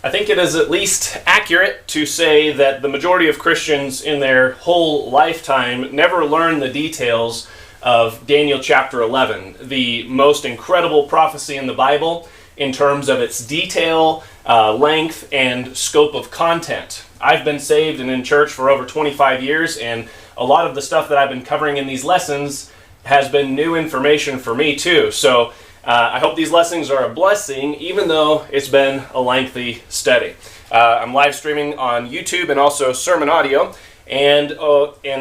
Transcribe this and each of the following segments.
I think it is at least accurate to say that the majority of Christians in their whole lifetime never learn the details of Daniel chapter 11, the most incredible prophecy in the Bible in terms of its detail, length, and scope of content. I've been saved and in church for over 25 years, and a lot of the stuff that I've been covering in these lessons has been new information for me too. So I hope these lessons are a blessing, even though it's been a lengthy study. I'm live streaming on YouTube and also sermon audio, and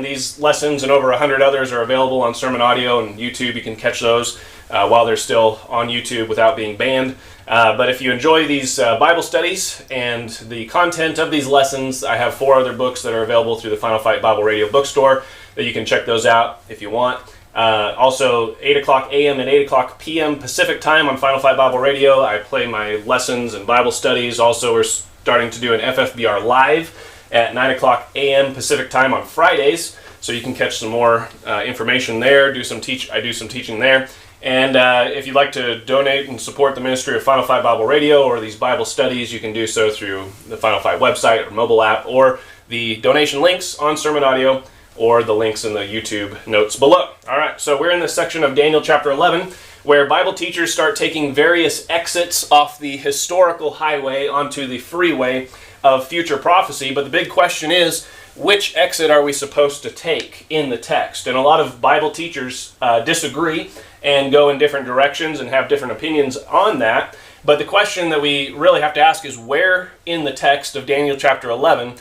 these lessons and over 100 others are available on sermon audio and YouTube. You can catch those while they're still on YouTube without being banned. But if you enjoy these Bible studies and the content of these lessons, I have 4 other books that are available through the Final Fight Bible Radio bookstore that you can check those out if you want. Also, 8 o'clock a.m. and 8 o'clock p.m. Pacific time on Final Fight Bible Radio. I play my lessons and Bible studies. Also, we're starting to do an FFBR live at 9 o'clock a.m. Pacific time on Fridays, so you can catch some more information there. I do some teaching there. And if you'd like to donate and support the ministry of Final Fight Bible Radio or these Bible studies, you can do so through the Final Fight website or mobile app, or the donation links on sermon audio, or the links in the YouTube notes below. All right, so we're in this section of Daniel chapter 11, where Bible teachers start taking various exits off the historical highway onto the freeway of future prophecy. But the big question is, which exit are we supposed to take in the text? And a lot of Bible teachers disagree and go in different directions and have different opinions on that. But the question that we really have to ask is, where in the text of Daniel chapter 11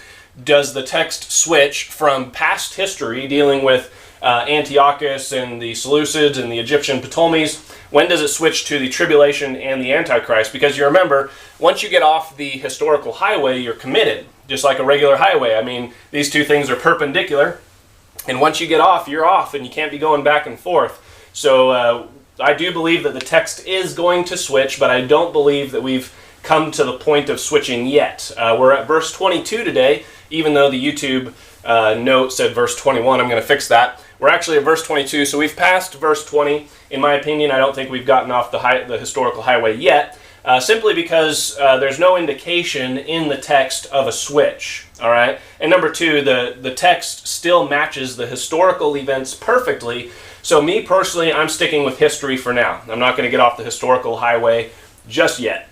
does the text switch from past history dealing with Antiochus and the Seleucids and the Egyptian Ptolemies? When does it switch to the tribulation and the Antichrist? Because you remember, once you get off the historical highway, you're committed, just like a regular highway. I mean, these two things are perpendicular, and once you get off, you're off, and you can't be going back and forth. So I do believe that the text is going to switch, but I don't believe that we've come to the point of switching yet. We're at verse 22 today, even though the YouTube note said verse 21. I'm going to fix that. We're actually at verse 22, so we've passed verse 20. In my opinion, I don't think we've gotten off the historical highway yet, simply because there's no indication in the text of a switch. All right. And number 2, the text still matches the historical events perfectly. So me personally, I'm sticking with history for now. I'm not going to get off the historical highway just yet.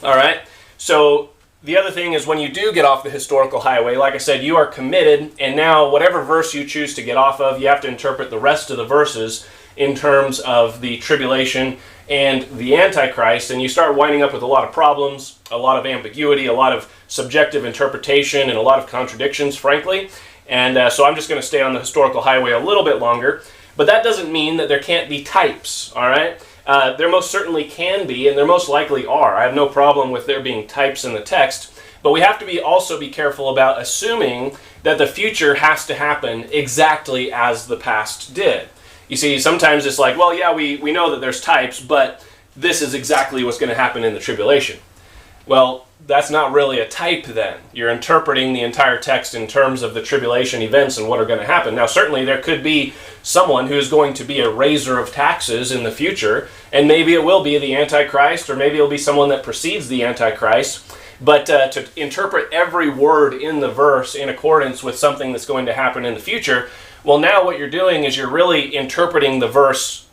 All right. So the other thing is, when you do get off the historical highway, like I said, you are committed, and now whatever verse you choose to get off of, you have to interpret the rest of the verses in terms of the tribulation and the Antichrist, and you start winding up with a lot of problems, a lot of ambiguity, a lot of subjective interpretation, and a lot of contradictions, frankly. And so I'm just going to stay on the historical highway a little bit longer, but that doesn't mean that there can't be types, all right? There most certainly can be, and there most likely are. I have no problem with there being types in the text, but we have to also be careful about assuming that the future has to happen exactly as the past did. You see, sometimes it's like, well, yeah, we know that there's types, but this is exactly what's going to happen in the tribulation. Well, that's not really a type then. You're interpreting the entire text in terms of the tribulation events and what are going to happen. Now, certainly there could be someone who is going to be a raiser of taxes in the future, and maybe it will be the Antichrist, or maybe it'll be someone that precedes the Antichrist. But to interpret every word in the verse in accordance with something that's going to happen in the future, well, now what you're doing is you're really interpreting the verse,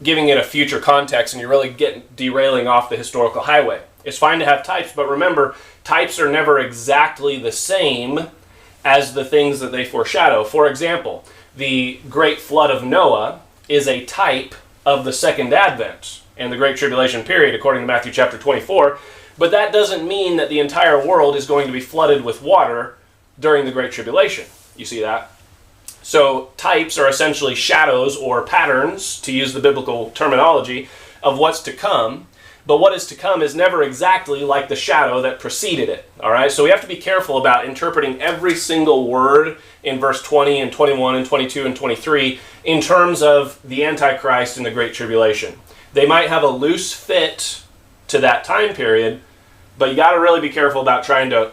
giving it a future context, and you're really derailing off the historical highway. It's fine to have types, but remember, types are never exactly the same as the things that they foreshadow. For example, the great flood of Noah is a type of the second advent and the great tribulation period, according to Matthew chapter 24. But that doesn't mean that the entire world is going to be flooded with water during the great tribulation. You see that? So types are essentially shadows or patterns, to use the biblical terminology, of what's to come. But what is to come is never exactly like the shadow that preceded it. All right? So we have to be careful about interpreting every single word in verse 20 and 21 and 22 and 23 in terms of the Antichrist and the Great Tribulation. They might have a loose fit to that time period, but you got to really be careful about trying to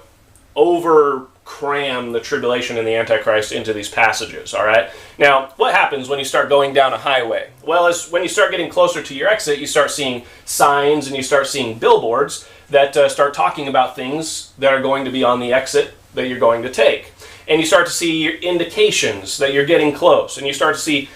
cram the tribulation and the Antichrist into these passages, all right? Now, what happens when you start going down a highway? Well, when you start getting closer to your exit, you start seeing signs and you start seeing billboards that start talking about things that are going to be on the exit that you're going to take. And you start to see indications that you're getting close, and you start to see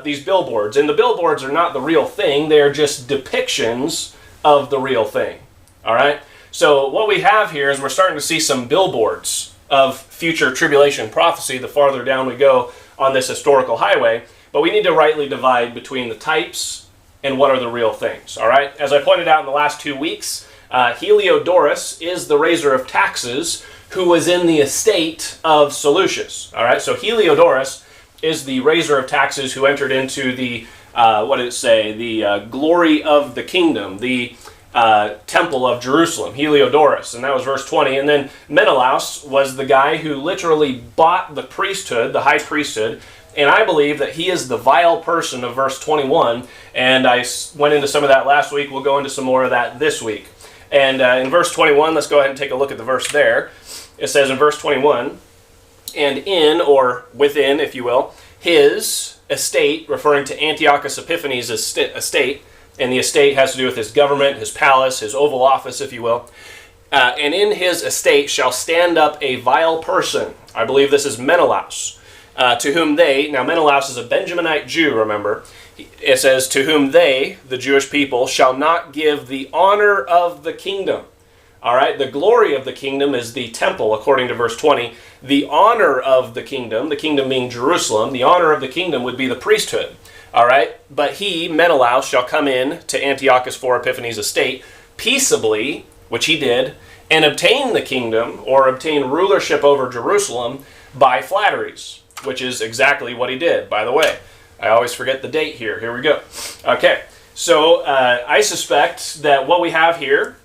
these billboards. And the billboards are not the real thing, they are just depictions of the real thing, all right? So what we have here is we're starting to see some billboards of future tribulation prophecy the farther down we go on this historical highway, but we need to rightly divide between the types and what are the real things, all right? As I pointed out in the last 2 weeks, Heliodorus is the raiser of taxes who was in the estate of Seleucus, all right? So Heliodorus is the raiser of taxes who entered into the, what did it say, the glory of the kingdom, the temple of Jerusalem, Heliodorus, and that was verse 20. And then Menelaus was the guy who literally bought the priesthood, the high priesthood, and I believe that he is the vile person of verse 21, and I went into some of that last week. We'll go into some more of that this week. And in verse 21, let's go ahead and take a look at the verse there. It says in verse 21, and in, or within, if you will, his estate, referring to Antiochus Epiphanes' estate, and the estate has to do with his government, his palace, his oval office, if you will. And in his estate shall stand up a vile person. I believe this is Menelaus, to whom they, now Menelaus is a Benjaminite Jew, remember. It says, to whom they, the Jewish people, shall not give the honor of the kingdom. All right, the glory of the kingdom is the temple, according to verse 20. The honor of the kingdom being Jerusalem, the honor of the kingdom would be the priesthood. All right, but he, Menelaus, shall come in to Antiochus IV Epiphanes' estate peaceably, which he did, and obtain the kingdom, or obtain rulership over Jerusalem, by flatteries, which is exactly what he did, by the way. I always forget the date here. Here we go. Okay, so I suspect that what we have here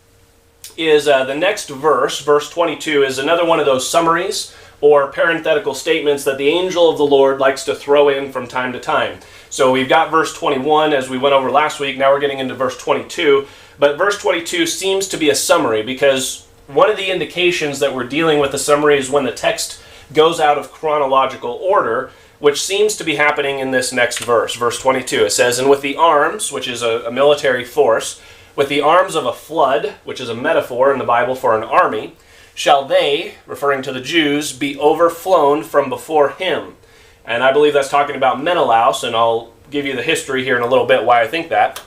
is the next verse, verse 22, is another one of those summaries or parenthetical statements that the angel of the Lord likes to throw in from time to time. So we've got verse 21 as we went over last week. Now we're getting into verse 22. But verse 22 seems to be a summary, because one of the indications that we're dealing with the summary is when the text goes out of chronological order, which seems to be happening in this next verse, verse 22. It says, and with the arms, which is a military force, with the arms of a flood, which is a metaphor in the Bible for an army, shall they, referring to the Jews, be overflown from before him. And I believe that's talking about Menelaus, and I'll give you the history here in a little bit why I think that.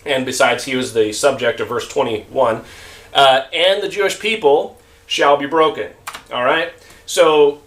And besides, he was the subject of verse 21. And the Jewish people shall be broken. All right? So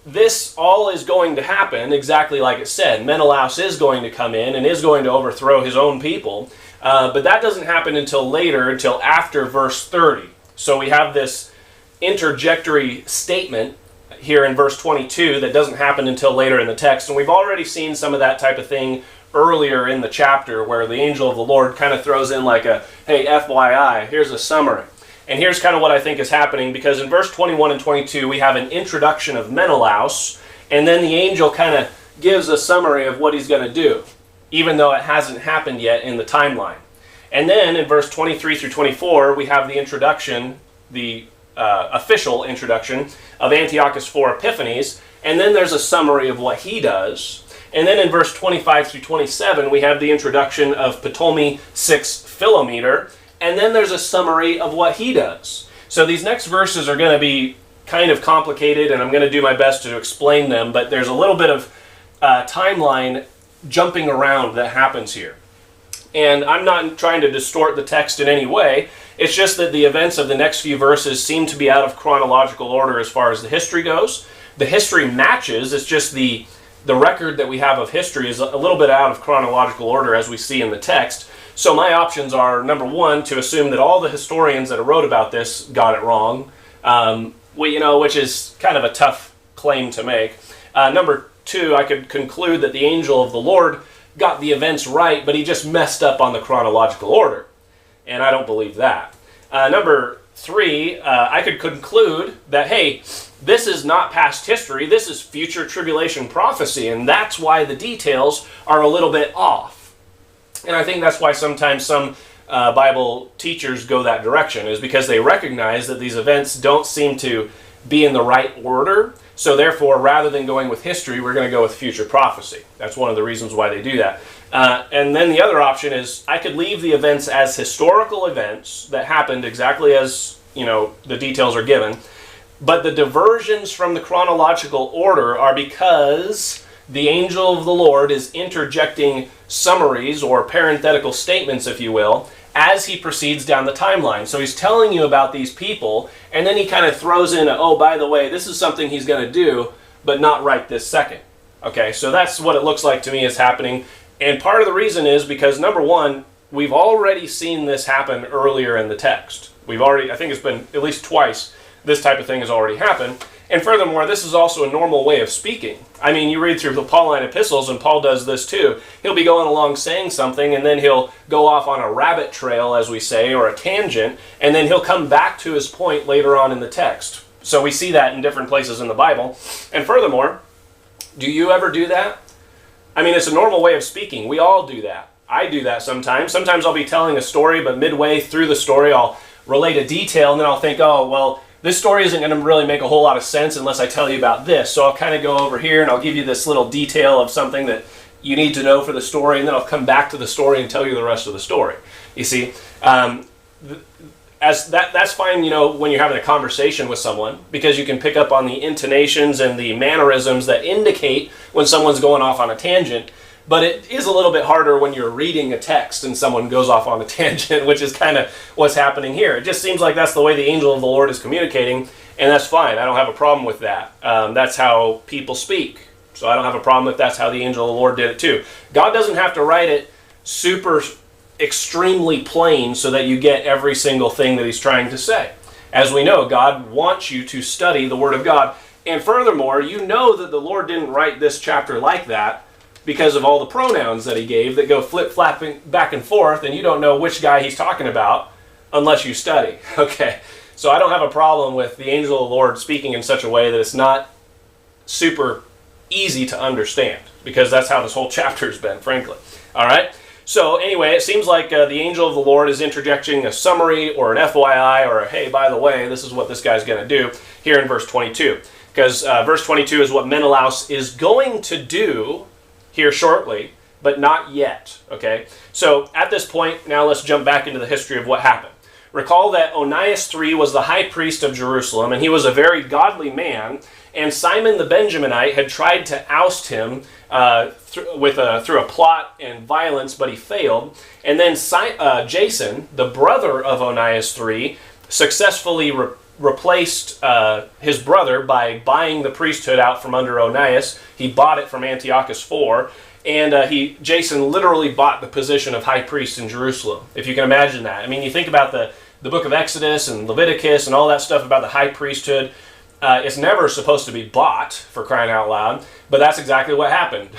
this all is going to happen exactly like it said. Menelaus is going to come in and is going to overthrow his own people. But that doesn't happen until later, until after verse 30. So we have this interjectory statement here in verse 22 that doesn't happen until later in the text. And we've already seen some of that type of thing earlier in the chapter, where the angel of the Lord kind of throws in like a, hey, FYI, here's a summary. And here's kind of what I think is happening, because in verse 21 and 22 we have an introduction of Menelaus, and then the angel kind of gives a summary of what he's going to do, even though it hasn't happened yet in the timeline. And then in verse 23 through 24 we have the introduction, the official introduction of Antiochus IV Epiphanes, and then there's a summary of what he does. And then in verse 25 through 27 we have the introduction of Ptolemy VI Philometor, and then there's a summary of what he does. So these next verses are going to be kind of complicated, and I'm going to do my best to explain them, but there's a little bit of timeline jumping around that happens here. And I'm not trying to distort the text in any way. It's just that the events of the next few verses seem to be out of chronological order as far as the history goes. The history matches, it's just the record that we have of history is a little bit out of chronological order as we see in the text. So my options are, number one, to assume that all the historians that wrote about this got it wrong, which is kind of a tough claim to make. Number two, I could conclude that the angel of the Lord got the events right, but he just messed up on the chronological order. And I don't believe that. Number three, I could conclude that, hey, this is not past history, this is future tribulation prophecy, and that's why the details are a little bit off. And I think that's why sometimes some Bible teachers go that direction, is because they recognize that these events don't seem to be in the right order. So therefore, rather than going with history, we're going to go with future prophecy. That's one of the reasons why they do that. And then the other option is I could leave the events as historical events that happened exactly as, the details are given. But the diversions from the chronological order are because the angel of the Lord is interjecting summaries or parenthetical statements, if you will, as he proceeds down the timeline. So he's telling you about these people, and then he kind of throws in, oh, by the way, this is something he's going to do, but not right this second. Okay, so that's what it looks like to me is happening. And part of the reason is because, number one, we've already seen this happen earlier in the text. I think it's been at least twice this type of thing has already happened. And furthermore, this is also a normal way of speaking. I mean, you read through the Pauline epistles, and Paul does this too. He'll be going along saying something, and then he'll go off on a rabbit trail, as we say, or a tangent, and then he'll come back to his point later on in the text. So we see that in different places in the Bible. And furthermore, do you ever do that? I mean, it's a normal way of speaking. We all do that. I do that sometimes. Sometimes I'll be telling a story, but midway through the story, I'll relate a detail, and then I'll think, oh, well, this story isn't going to really make a whole lot of sense unless I tell you about this. So I'll kind of go over here and I'll give you this little detail of something that you need to know for the story, and then I'll come back to the story and tell you the rest of the story. You see, that's fine, when you're having a conversation with someone, because you can pick up on the intonations and the mannerisms that indicate when someone's going off on a tangent. But it is a little bit harder when you're reading a text and someone goes off on a tangent, which is kind of what's happening here. It just seems like that's the way the angel of the Lord is communicating, and that's fine. I don't have a problem with that. That's how people speak. So I don't have a problem if that's how the angel of the Lord did it too. God doesn't have to write it super extremely plain so that you get every single thing that he's trying to say. As we know, God wants you to study the Word of God. And furthermore, you know that the Lord didn't write this chapter like that because of all the pronouns that he gave that go flip-flapping back and forth, and you don't know which guy he's talking about unless you study. Okay, so I don't have a problem with the angel of the Lord speaking in such a way that it's not super easy to understand, because that's how this whole chapter's been, frankly. All right, so anyway, it seems like the angel of the Lord is interjecting a summary or an FYI or a, hey, by the way, this is what this guy's going to do here in verse 22. Because verse 22 is what Menelaus is going to do here shortly, but not yet, okay? So at this point, now let's jump back into the history of what happened. Recall that Onias III was the high priest of Jerusalem, and he was a very godly man, and Simon the Benjaminite had tried to oust him through a plot and violence, but he failed. And then Jason, the brother of Onias III, successfully replaced his brother by buying the priesthood out from under Onias. He bought it from Antiochus IV, and Jason literally bought the position of high priest in Jerusalem, if you can imagine that. I mean, you think about the book of Exodus and Leviticus and all that stuff about the high priesthood. It's never supposed to be bought, for crying out loud, but that's exactly what happened.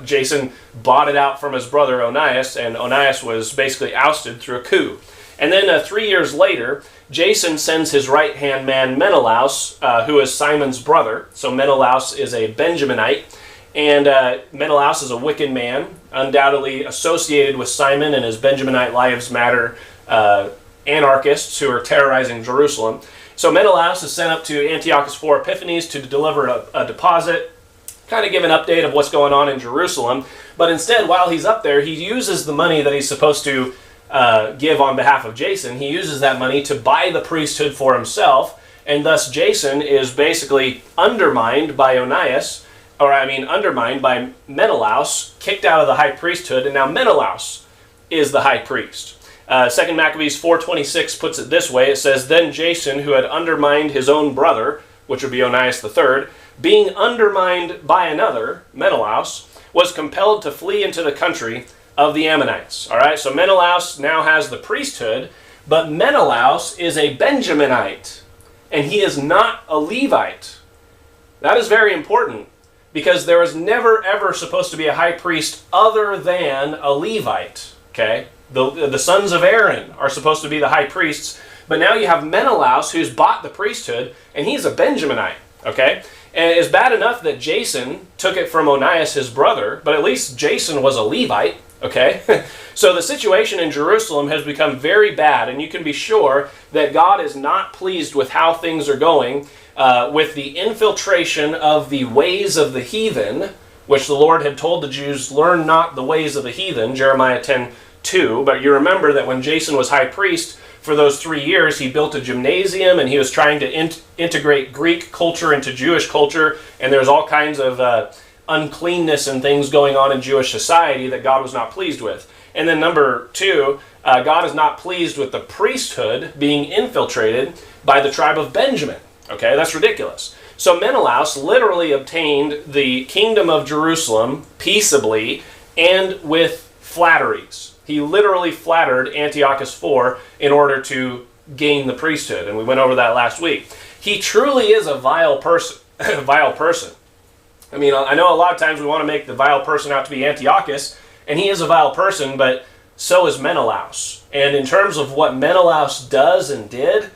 Jason bought it out from his brother Onias, and Onias was basically ousted through a coup. And then 3 years later, Jason sends his right-hand man Menelaus, who is Simon's brother. So Menelaus is a Benjaminite, and Menelaus is a wicked man, undoubtedly associated with Simon and his Benjaminite Lives Matter anarchists who are terrorizing Jerusalem. So Menelaus is sent up to Antiochus IV Epiphanes to deliver a deposit, kind of give an update of what's going on in Jerusalem. But instead, while he's up there, he uses the money that he's supposed to give on behalf of Jason. He uses that money to buy the priesthood for himself, and thus Jason is basically undermined by undermined by Menelaus, kicked out of the high priesthood, and now Menelaus is the high priest. 2 Maccabees 4:26 puts it this way. It says, "Then Jason, who had undermined his own brother," which would be Onias III, "being undermined by another, Menelaus, was compelled to flee into the country of the Ammonites." All right, so Menelaus now has the priesthood, but Menelaus is a Benjaminite, and he is not a Levite. That is very important, because there is never ever supposed to be a high priest other than a Levite. Okay, the sons of Aaron are supposed to be the high priests, but now you have Menelaus, who's bought the priesthood, and he's a Benjaminite. Okay, and it's bad enough that Jason took it from Onias, his brother, but at least Jason was a Levite. Okay? So the situation in Jerusalem has become very bad, and you can be sure that God is not pleased with how things are going with the infiltration of the ways of the heathen, which the Lord had told the Jews, learn not the ways of the heathen, Jeremiah 10:2. But you remember that when Jason was high priest for those 3 years, he built a gymnasium, and he was trying to integrate Greek culture into Jewish culture, and there's all kinds of uncleanness and things going on in Jewish society that God was not pleased with. And then number 2, God is not pleased with the priesthood being infiltrated by the tribe of Benjamin. Okay, that's ridiculous. So Menelaus literally obtained the kingdom of Jerusalem peaceably and with flatteries. He literally flattered Antiochus IV in order to gain the priesthood, and we went over that last week. He truly is a vile person. Vile person. I mean, I know a lot of times we want to make the vile person out to be Antiochus, and he is a vile person, but so is Menelaus. And in terms of what Menelaus does and did,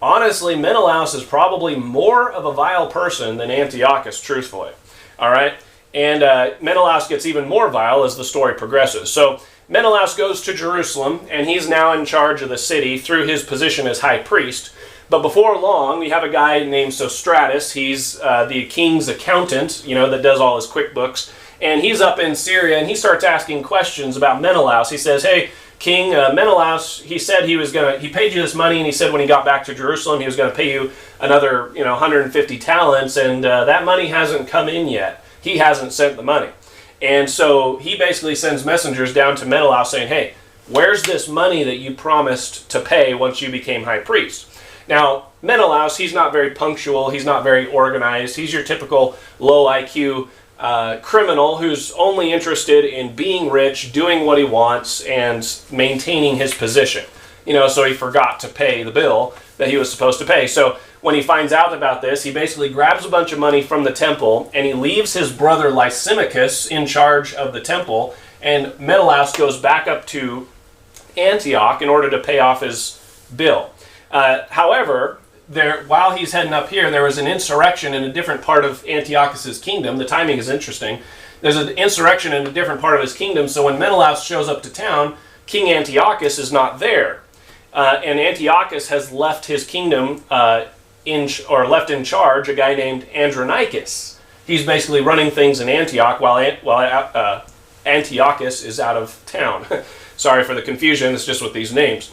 honestly, Menelaus is probably more of a vile person than Antiochus, truthfully. All right? And Menelaus gets even more vile as the story progresses. So Menelaus goes to Jerusalem, and he's now in charge of the city through his position as high priest. But before long, we have a guy named Sostratus. He's the king's accountant, that does all his QuickBooks. And he's up in Syria, and he starts asking questions about Menelaus. He says, hey, King Menelaus, he said he paid you this money, and he said when he got back to Jerusalem, he was going to pay you another, 150 talents, and that money hasn't come in yet. He hasn't sent the money. And so he basically sends messengers down to Menelaus saying, hey, where's this money that you promised to pay once you became high priest? Now, Menelaus, he's not very punctual, he's not very organized, he's your typical low IQ criminal who's only interested in being rich, doing what he wants, and maintaining his position. So he forgot to pay the bill that he was supposed to pay. So when he finds out about this, he basically grabs a bunch of money from the temple, and he leaves his brother Lysimachus in charge of the temple, and Menelaus goes back up to Antioch in order to pay off his bill. However, while he's heading up here, there was an insurrection in a different part of Antiochus's kingdom. The timing is interesting. There's an insurrection in a different part of his kingdom, so when Menelaus shows up to town, King Antiochus is not there. And Antiochus has left his kingdom left in charge a guy named Andronicus. He's basically running things in Antioch while Antiochus is out of town. Sorry for the confusion, it's just with these names.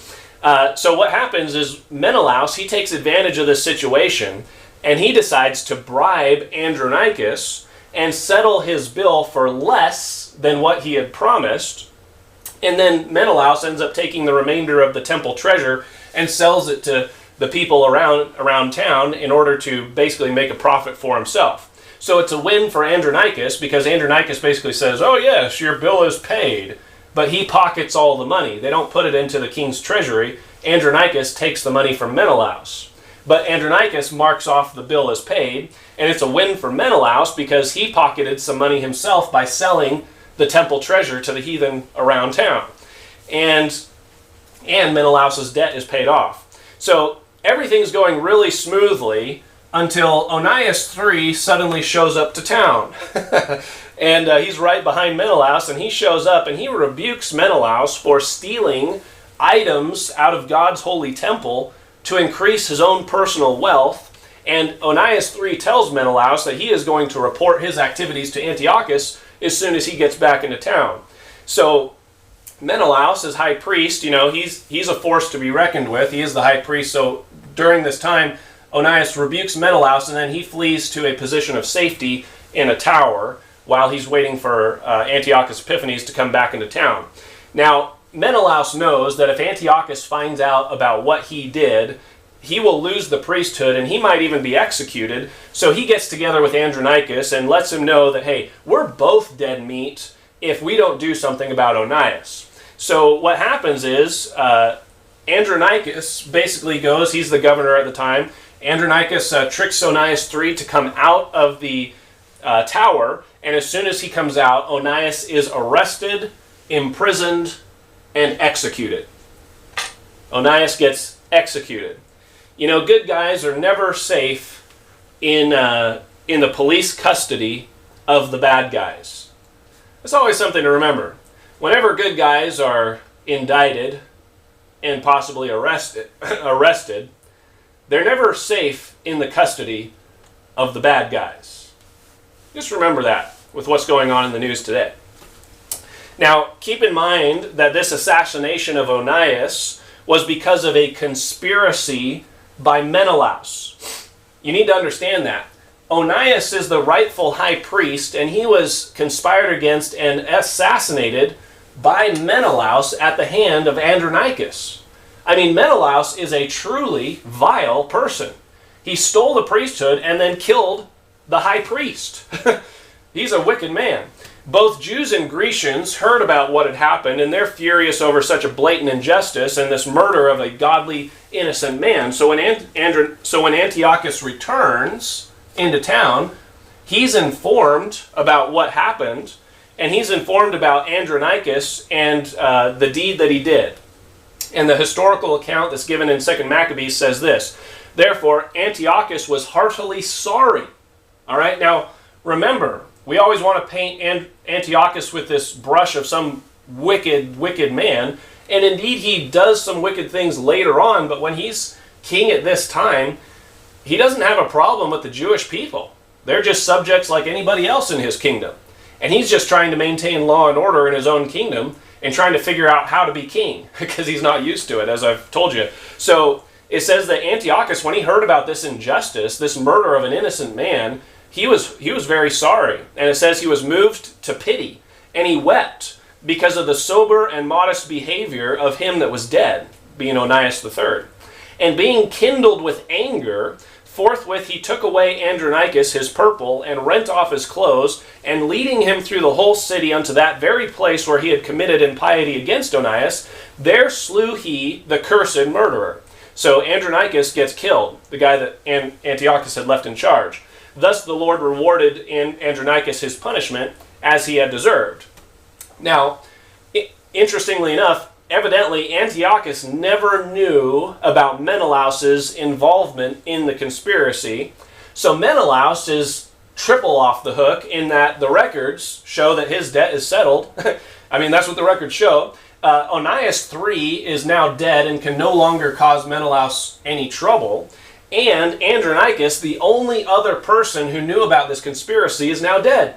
So what happens is Menelaus, he takes advantage of this situation, and he decides to bribe Andronicus and settle his bill for less than what he had promised. And then Menelaus ends up taking the remainder of the temple treasure and sells it to the people around town in order to basically make a profit for himself. So it's a win for Andronicus because Andronicus basically says, oh yes, your bill is paid. But he pockets all the money. They don't put it into the king's treasury. Andronicus takes the money from Menelaus. But Andronicus marks off the bill as paid, and it's a win for Menelaus because he pocketed some money himself by selling the temple treasure to the heathen around town. And Menelaus's debt is paid off. So everything's going really smoothly until Onias III suddenly shows up to town. And he's right behind Menelaus, and he shows up, and he rebukes Menelaus for stealing items out of God's holy temple to increase his own personal wealth. And Onias III tells Menelaus that he is going to report his activities to Antiochus as soon as he gets back into town. So Menelaus, as high priest, he's a force to be reckoned with. He is the high priest. So during this time, Onias rebukes Menelaus, and then he flees to a position of safety in a tower while he's waiting for Antiochus Epiphanes to come back into town. Now, Menelaus knows that if Antiochus finds out about what he did, he will lose the priesthood, and he might even be executed. So he gets together with Andronicus and lets him know that, hey, we're both dead meat if we don't do something about Onias. So what happens is Andronicus basically goes, he's the governor at the time, Andronicus tricks Onias III to come out of the tower, and as soon as he comes out, Onias is arrested, imprisoned, and executed. Onias gets executed. Good guys are never safe in the police custody of the bad guys. That's always something to remember. Whenever good guys are indicted and possibly arrested, they're never safe in the custody of the bad guys. Just remember that with what's going on in the news today. Now, keep in mind that this assassination of Onias was because of a conspiracy by Menelaus. You need to understand that. Onias is the rightful high priest, and he was conspired against and assassinated by Menelaus at the hand of Andronicus. I mean, Menelaus is a truly vile person. He stole the priesthood and then killed the high priest. He's a wicked man. Both Jews and Grecians heard about what had happened, and they're furious over such a blatant injustice and this murder of a godly, innocent man. So when Antiochus returns into town, he's informed about what happened, and he's informed about Andronicus and the deed that he did. And the historical account that's given in 2 Maccabees says this: therefore, Antiochus was heartily sorry. All right, now remember, we always want to paint Antiochus with this brush of some wicked, wicked man. And indeed, he does some wicked things later on, but when he's king at this time, he doesn't have a problem with the Jewish people. They're just subjects like anybody else in his kingdom. And he's just trying to maintain law and order in his own kingdom and trying to figure out how to be king because he's not used to it, as I've told you. So it says that Antiochus, when he heard about this injustice, this murder of an innocent man, he was very sorry. And it says he was moved to pity, and he wept because of the sober and modest behavior of him that was dead, being Onias III. And being kindled with anger, forthwith he took away Andronicus his purple, and rent off his clothes, and leading him through the whole city unto that very place where he had committed impiety against Onias, there slew he the cursed murderer. So Andronicus gets killed, the guy that Antiochus had left in charge. Thus the Lord rewarded Andronicus his punishment as he had deserved. Now, interestingly enough, evidently Antiochus never knew about Menelaus's involvement in the conspiracy. So Menelaus is triple off the hook in that the records show that his debt is settled. I mean, that's what the records show. Onias III is now dead and can no longer cause Menelaus any trouble. And Andronicus, the only other person who knew about this conspiracy, is now dead.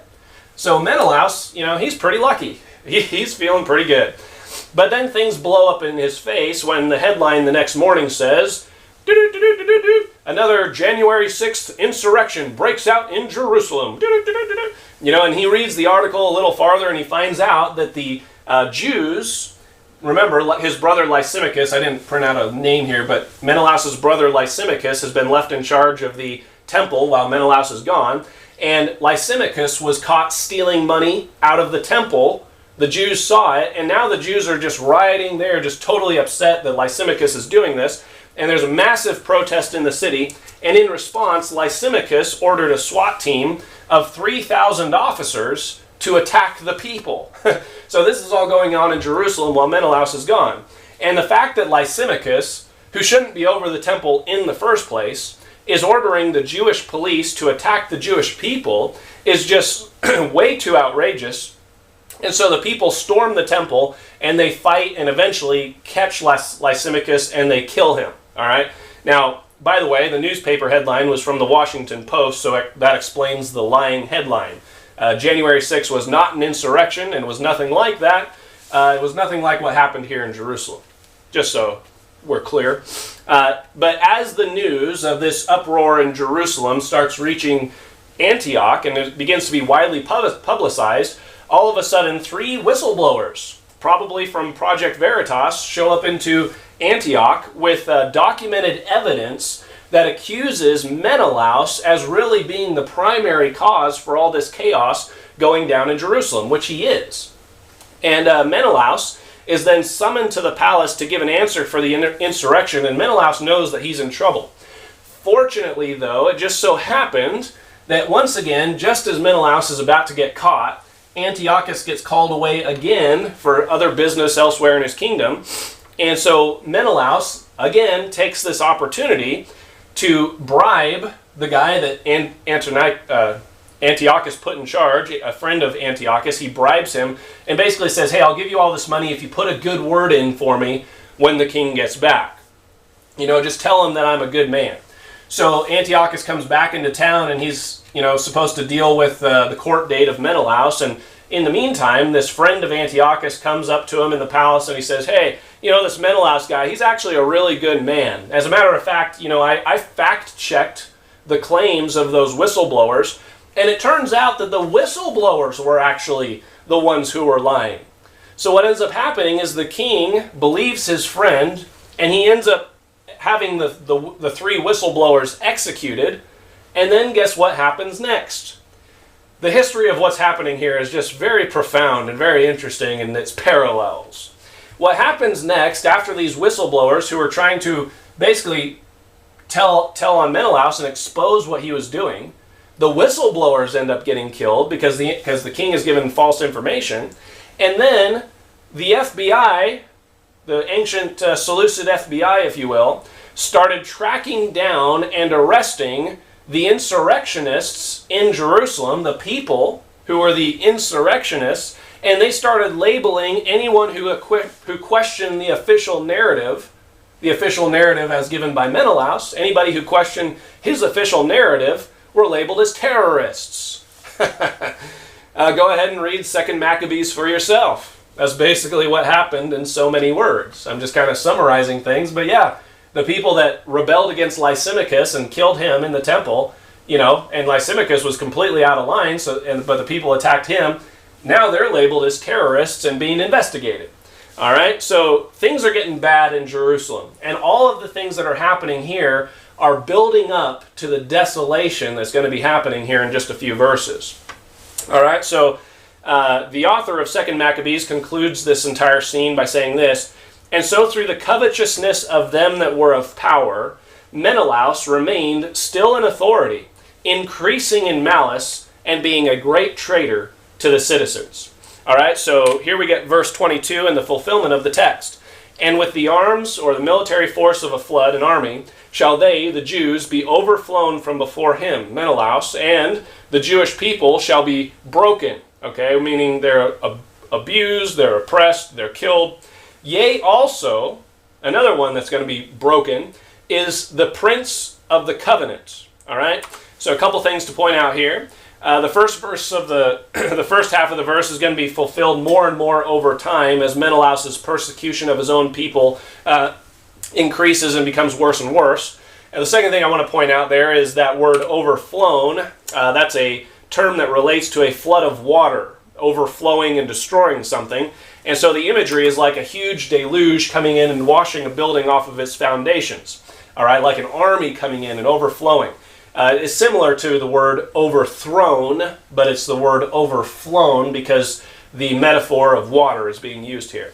So Menelaus, he's pretty lucky. He's feeling pretty good. But then things blow up in his face when the headline the next morning says, another January 6th insurrection breaks out in Jerusalem. And he reads the article a little farther and he finds out that the Jews, remember his brother Lysimachus, I didn't print out a name here, but Menelaus' brother Lysimachus has been left in charge of the temple while Menelaus is gone. And Lysimachus was caught stealing money out of the temple. The Jews saw it, and now the Jews are just rioting. They're just totally upset that Lysimachus is doing this. And there's a massive protest in the city. And in response, Lysimachus ordered a SWAT team of 3,000 officers to attack the people. So this is all going on in Jerusalem while Menelaus is gone. And the fact that Lysimachus, who shouldn't be over the temple in the first place, is ordering the Jewish police to attack the Jewish people is just way too outrageous. And so the people storm the temple, and they fight and eventually catch Lysimachus, and they kill him. All right. Now, by the way, the newspaper headline was from the Washington Post, so that explains the lying headline. January 6th was not an insurrection and was nothing like that. It was nothing like what happened here in Jerusalem, just so we're clear. But as the news of this uproar in Jerusalem starts reaching Antioch and it begins to be widely publicized, all of a sudden 3 whistleblowers, probably from Project Veritas, show up into Antioch with documented evidence that accuses Menelaus as really being the primary cause for all this chaos going down in Jerusalem, which he is. And Menelaus is then summoned to the palace to give an answer for the insurrection, and Menelaus knows that he's in trouble. Fortunately, though, it just so happened that once again, just as Menelaus is about to get caught, Antiochus gets called away again for other business elsewhere in his kingdom. And so Menelaus, again, takes this opportunity to bribe the guy that Antiochus put in charge, a friend of Antiochus, he bribes him and basically says, hey, I'll give you all this money if you put a good word in for me when the king gets back. Just tell him that I'm a good man. So Antiochus comes back into town, and he's, supposed to deal with the court date of Menelaus. And in the meantime, this friend of Antiochus comes up to him in the palace, and he says, hey, this Menelaus guy, he's actually a really good man. As a matter of fact, I fact-checked the claims of those whistleblowers, and it turns out that the whistleblowers were actually the ones who were lying. So what ends up happening is the king believes his friend, and he ends up having the three whistleblowers executed. And then guess what happens next? The history of what's happening here is just very profound and very interesting in its parallels. What happens next after these whistleblowers who are trying to basically tell on Menelaus and expose what he was doing, the whistleblowers end up getting killed because the king is given false information. And then the FBI, the ancient Seleucid FBI, if you will, started tracking down and arresting the insurrectionists in Jerusalem, the people who were the insurrectionists, and they started labeling anyone who questioned the official narrative as given by Menelaus. Anybody who questioned his official narrative were labeled as terrorists. Go ahead and read 2 Maccabees for yourself. That's basically what happened in so many words. I'm just kind of summarizing things, but yeah, the people that rebelled against Lysimachus and killed him in the temple, and Lysimachus was completely out of line, but the people attacked him. Now they're labeled as terrorists and being investigated. All right, so things are getting bad in Jerusalem, and all of the things that are happening here are building up to the desolation that's going to be happening here in just a few verses. All right, so the author of 2 Maccabees concludes this entire scene by saying this, and so through the covetousness of them that were of power, Menelaus remained still in authority, increasing in malice, and being a great traitor to the citizens. All right, so here we get verse 22 and the fulfillment of the text. And with the arms or the military force of a flood, an army, shall they, the Jews, be overflown from before him, Menelaus, and the Jewish people shall be broken. Okay, meaning they're abused, they're oppressed, they're killed. Yea, also, another one that's going to be broken is the prince of the covenant. All right, so a couple things to point out here. The first verse of the first half of the verse is going to be fulfilled more and more over time as Menelaus' persecution of his own people increases and becomes worse and worse. And the second thing I want to point out there is that word overflown. That's a term that relates to a flood of water, overflowing and destroying something. And so the imagery is like a huge deluge coming in and washing a building off of its foundations. All right, like an army coming in and overflowing. It's similar to the word overthrown, but it's the word overflown because the metaphor of water is being used here.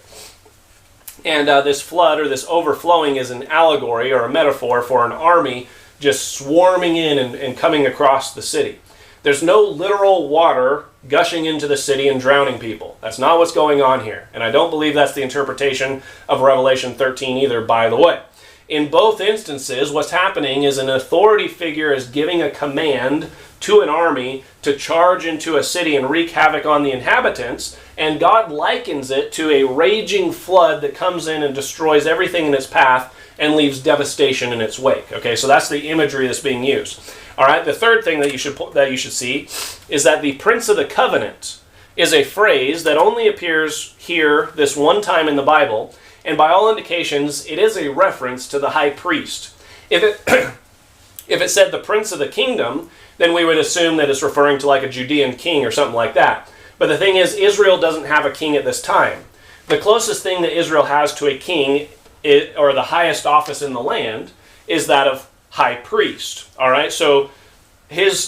And this flood or this overflowing is an allegory or a metaphor for an army just swarming in and coming across the city. There's no literal water gushing into the city and drowning people. That's not what's going on here. And I don't believe that's the interpretation of Revelation 13 either, by the way. In both instances, what's happening is an authority figure is giving a command to an army to charge into a city and wreak havoc on the inhabitants, and God likens it to a raging flood that comes in and destroys everything in its path and leaves devastation in its wake. Okay, so that's the imagery that's being used. All right, the third thing that you should see is that the Prince of the Covenant is a phrase that only appears here this one time in the Bible, and by all indications, it is a reference to the high priest. If it said the Prince of the Kingdom, then we would assume that it's referring to like a Judean king or something like that. But the thing is, Israel doesn't have a king at this time. The closest thing that Israel has to a king, or the highest office in the land, is that of high priest. All right, so the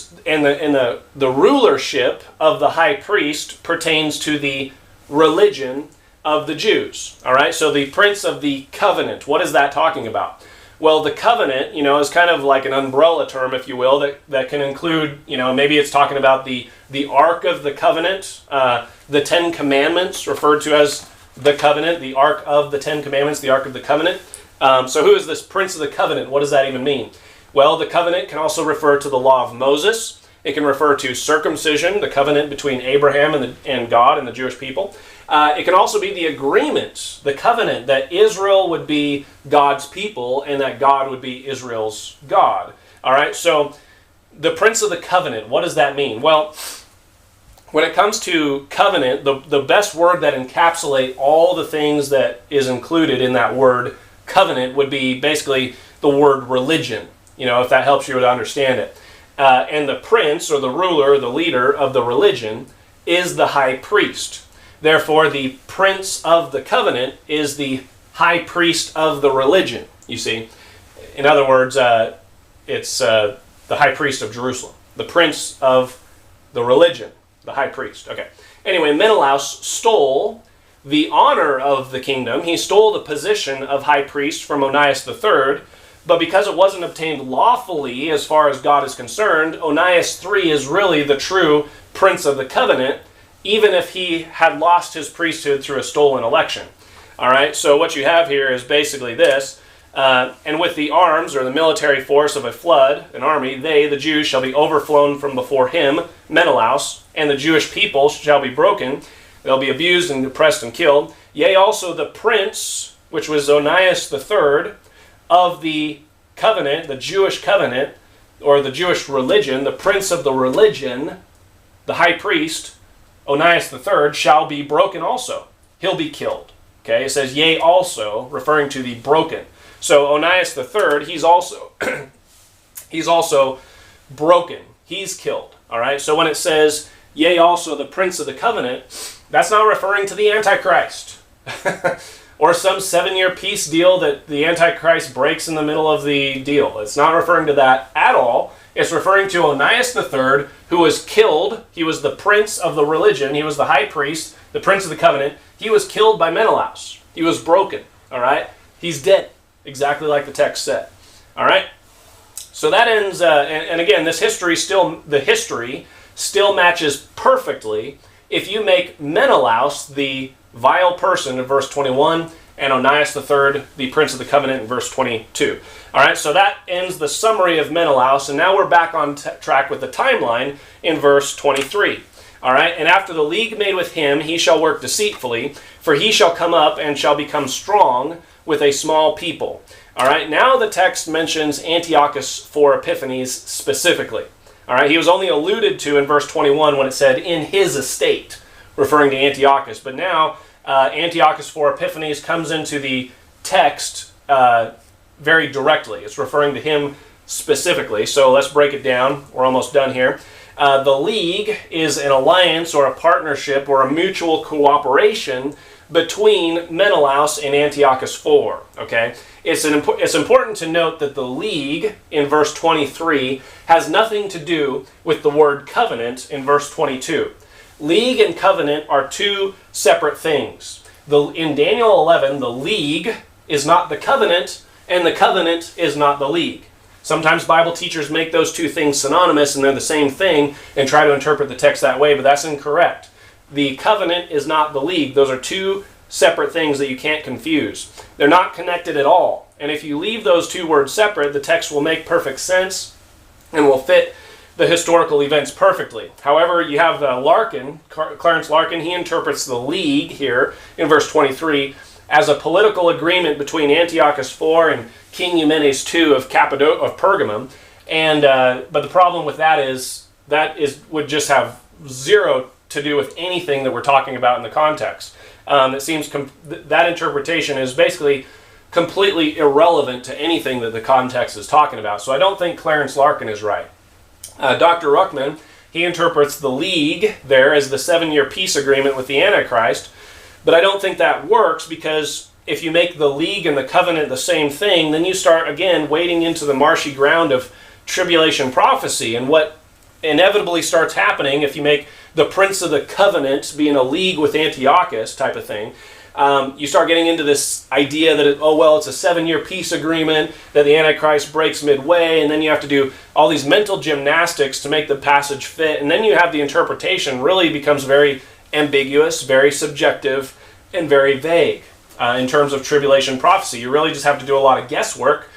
rulership of the high priest pertains to the religion of the Jews. All right, so the Prince of the Covenant, what is that talking about? Well, the covenant, is kind of like an umbrella term, if you will, that can include, maybe it's talking about the Ark of the Covenant, the Ten Commandments, referred to as the covenant, the Ark of the Ten Commandments, the Ark of the Covenant. So who is this Prince of the Covenant? What does that even mean? Well, the covenant can also refer to the law of Moses. It can refer to circumcision, the covenant between Abraham and God and the Jewish people. It can also be the agreement, the covenant that Israel would be God's people and that God would be Israel's God. All right, so the Prince of the Covenant, what does that mean? Well, when it comes to covenant, the best word that encapsulates all the things that is included in that word covenant would be basically the word religion, if that helps you to understand it. And the prince, or the ruler, the leader of the religion, is the high priest. Therefore, the prince of the covenant is the high priest of the religion, you see. In other words, it's the high priest of Jerusalem, the prince of the religion, the high priest. Okay. Anyway, Menelaus stole the honor of the kingdom. He stole the position of high priest from Onias III, but because it wasn't obtained lawfully as far as God is concerned, Onias III is really the true prince of the covenant, even if he had lost his priesthood through a stolen election. All right, so what you have here is basically this. And with the arms, or the military force of a flood, an army, they, the Jews, shall be overflown from before him, Menelaus, and the Jewish people shall be broken. They'll be abused and oppressed and killed. Yea, also the prince, which was Onias III, of the covenant, the Jewish covenant, or the Jewish religion, the prince of the religion, the high priest, Onias III, shall be broken also. He'll be killed. Okay, it says, yea, also, referring to the broken. So Onias III, he's also broken. He's killed. All right, so when it says, yea, also the prince of the covenant, that's not referring to the Antichrist. Or some 7-year peace deal that the Antichrist breaks in the middle of the deal. It's not referring to that at all. It's referring to Onias III, who was killed. He was the prince of the religion. He was the high priest, the prince of the covenant. He was killed by Menelaus. He was broken. All right? He's dead, exactly like the text said. All right? So that ends, and again, the history still matches perfectly if you make Menelaus the vile person in verse 21 and Onias III, the prince of the covenant, in verse 22. All right, so that ends the summary of Menelaus, and now we're back on track with the timeline in verse 23. All right, and after the league made with him, he shall work deceitfully, for he shall come up and shall become strong with a small people. All right, now the text mentions Antiochus IV Epiphanes specifically. All right, he was only alluded to in verse 21 when it said, in his estate, referring to Antiochus. But now, Antiochus IV Epiphanes comes into the text very directly. It's referring to him specifically. So let's break it down. We're almost done here. The league is an alliance or a partnership or a mutual cooperation between Menelaus and Antiochus IV. Okay? It's important to note that the league in verse 23 has nothing to do with the word covenant in verse 22. League and covenant are two separate things. In Daniel 11, the league is not the covenant, and the covenant is not the league. Sometimes Bible teachers make those two things synonymous, and they're the same thing, and try to interpret the text that way, but that's incorrect. The covenant is not the league. Those are two separate things that you can't confuse. They're not connected at all. And if you leave those two words separate, the text will make perfect sense and will fit the historical events perfectly. However, you have Clarence Larkin, he interprets the league here in verse 23 as a political agreement between Antiochus IV and King Eumenes II of Pergamum. And but the problem with that would just have zero to do with anything that we're talking about in the context. It seems that interpretation is basically completely irrelevant to anything that the context is talking about. So I don't think Clarence Larkin is right. Dr. Ruckman, he interprets the league there as the 7-year peace agreement with the Antichrist, but I don't think that works because if you make the league and the covenant the same thing, then you start again wading into the marshy ground of tribulation prophecy, and what inevitably starts happening if you make the prince of the covenant be in a league with Antiochus type of thing, you start getting into this idea that, it's a 7-year peace agreement that the Antichrist breaks midway, and then you have to do all these mental gymnastics to make the passage fit, and then you have the interpretation really becomes very ambiguous, very subjective, and very vague in terms of tribulation prophecy. You really just have to do a lot of guesswork,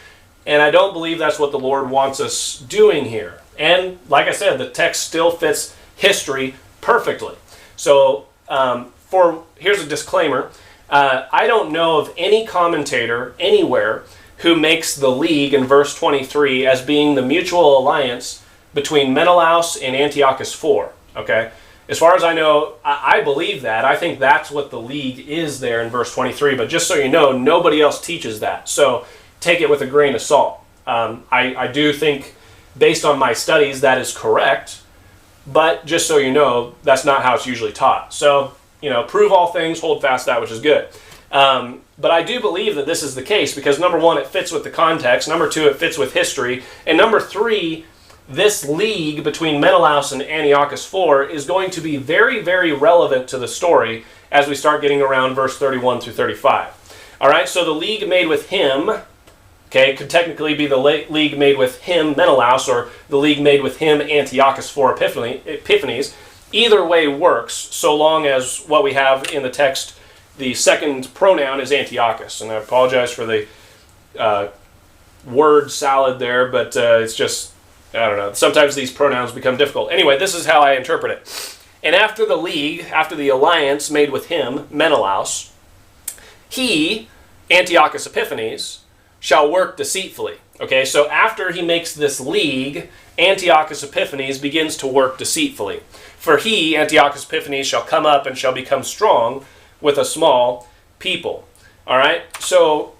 and I don't believe that's what the Lord wants us doing here. And like I said, the text still fits history perfectly. So here's a disclaimer. I don't know of any commentator anywhere who makes the league in verse 23 as being the mutual alliance between Menelaus and Antiochus IV. Okay? As far as I know, I believe that. I think that's what the league is there in verse 23. But just so you know, nobody else teaches that. So take it with a grain of salt. I do think, based on my studies, that is correct. But just so you know, that's not how it's usually taught. So, prove all things, hold fast that which is good. But I do believe that this is the case because, number one, it fits with the context. Number two, it fits with history. And number three, this league between Menelaus and Antiochus IV is going to be very, very relevant to the story as we start getting around verse 31 through 35. All right, so the league made with him, okay, could technically be the league made with him, Menelaus, or the league made with him, Antiochus IV Epiphanes. Either way works, so long as what we have in the text, the second pronoun is Antiochus. And I apologize for the word salad there, but it's just, I don't know. Sometimes these pronouns become difficult. Anyway, this is how I interpret it. And after the league, after the alliance made with him, Menelaus, he, Antiochus Epiphanes, shall work deceitfully. Okay, so after he makes this league, Antiochus Epiphanes begins to work deceitfully. For he, Antiochus Epiphanes, shall come up and shall become strong with a small people. All right, so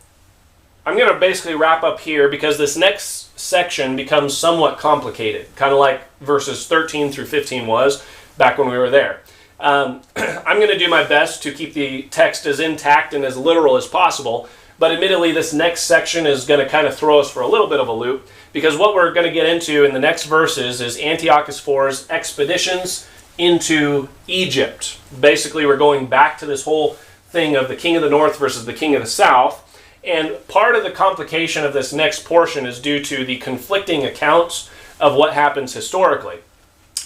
I'm going to basically wrap up here because this next section becomes somewhat complicated, kind of like verses 13 through 15 was back when we were there. I'm going to do my best to keep the text as intact and as literal as possible, but admittedly this next section is going to kind of throw us for a little bit of a loop because what we're going to get into in the next verses is Antiochus IV's expeditions into Egypt. Basically, we're going back to this whole thing of the king of the north versus the king of the south. And part of the complication of this next portion is due to the conflicting accounts of what happens historically.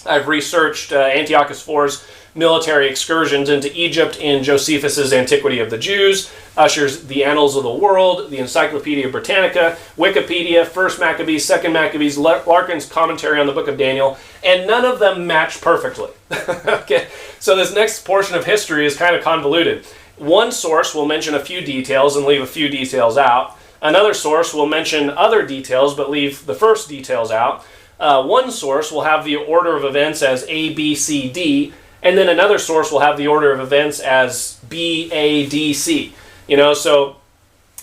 I've researched Antiochus IV's military excursions into Egypt in Josephus's Antiquity of the Jews, Usher's The Annals of the World, the Encyclopedia Britannica, Wikipedia, 1st Maccabees, 2nd Maccabees, Larkin's commentary on the book of Daniel, and none of them match perfectly. Okay, so this next portion of history is kind of convoluted. One source will mention a few details and leave a few details out. Another source will mention other details but leave the first details out. One source will have the order of events as A, B, C, D, and then another source will have the order of events as B, A, D, C. So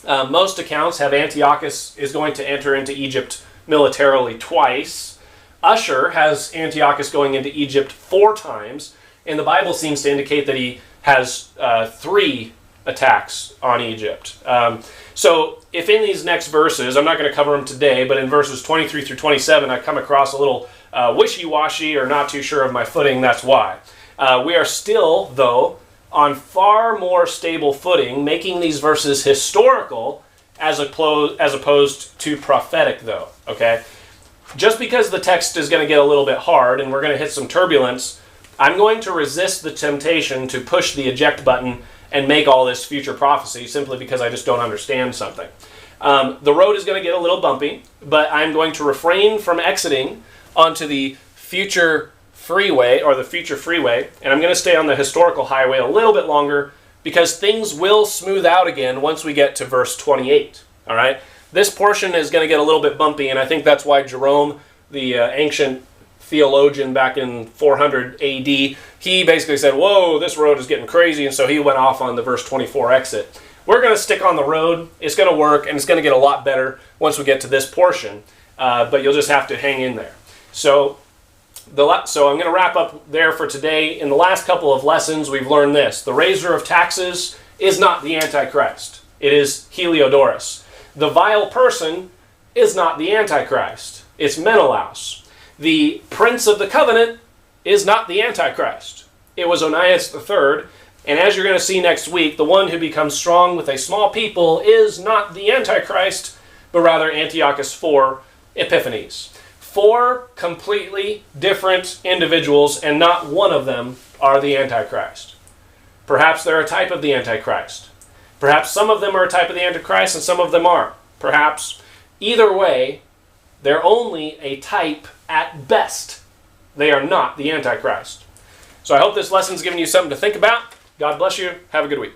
most accounts have Antiochus is going to enter into Egypt militarily twice. Usher has Antiochus going into Egypt 4 times, and the Bible seems to indicate that he has 3 attacks on Egypt. So if in these next verses, I'm not going to cover them today, but in verses 23 through 27, I come across a little wishy-washy or not too sure of my footing, that's why. We are still, though, on far more stable footing, making these verses historical as opposed to prophetic, though. Okay? Just because the text is going to get a little bit hard and we're going to hit some turbulence, I'm going to resist the temptation to push the eject button and make all this future prophecy simply because I just don't understand something. The road is going to get a little bumpy, but I'm going to refrain from exiting onto the future freeway or the future freeway, and I'm going to stay on the historical highway a little bit longer because things will smooth out again once we get to verse 28. All right? This portion is going to get a little bit bumpy, and I think that's why Jerome, the ancient theologian back in 400 AD, he basically said, whoa, this road is getting crazy, and so he went off on the verse 24 exit. We're going to stick on the road, it's going to work, and it's going to get a lot better once we get to this portion, but you'll just have to hang in there. So I'm going to wrap up there for today. In the last couple of lessons, we've learned this. The raiser of taxes is not the Antichrist. It is Heliodorus. The vile person is not the Antichrist. It's Menelaus. The prince of the covenant is not the Antichrist. It was Onias III. And as you're going to see next week, the one who becomes strong with a small people is not the Antichrist, but rather Antiochus IV Epiphanes. 4 completely different individuals, and not one of them are the Antichrist. Perhaps they're a type of the Antichrist. Perhaps some of them are a type of the Antichrist and some of them aren't. Perhaps. Either way, They're only a type at best. They are not the Antichrist. So I hope this lesson's given you something to think about. God bless you. Have a good week.